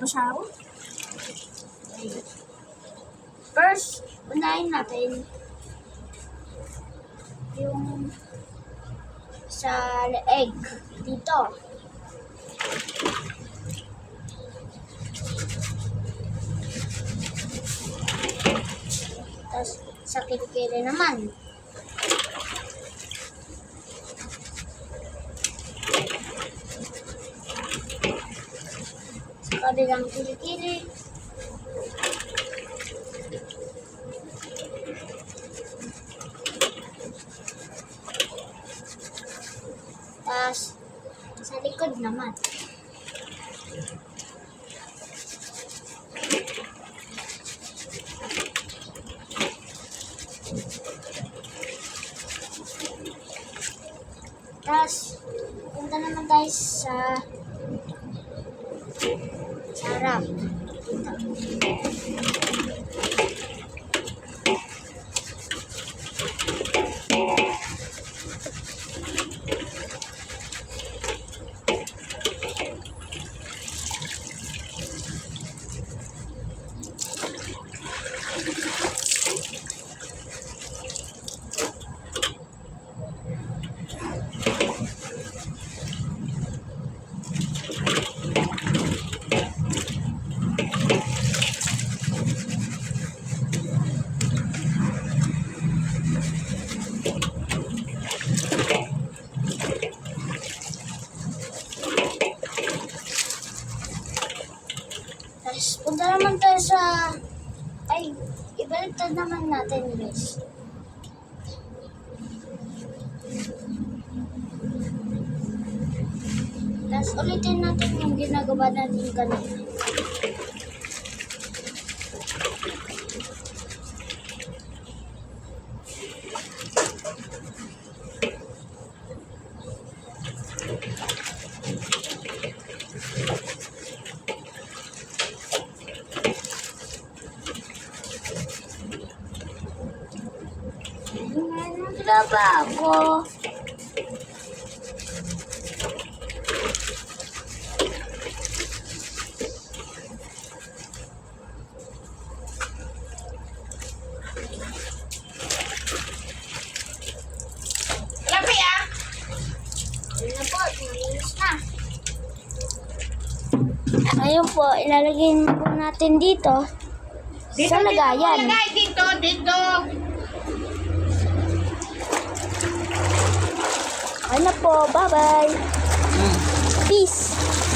nabasa ako. First, unahin natin yung sa leeg dito. Tapos sa kilikili naman. Sa kabilang kilikili. Tapos sa likod naman. Tapos, punta naman tayo sa harap. Tapos, punta naman tayo sa... Ay, ibaliktad naman natin, guys. Tapos, ulitin natin yung ginagawa natin kanina. Trabaho. Lapi ah! Ayun na po, nalinis na. Ayun po, ilalagay po natin dito. Sa lagayan. Lagay dito, dito. Ayun na po, bye-bye. Peace.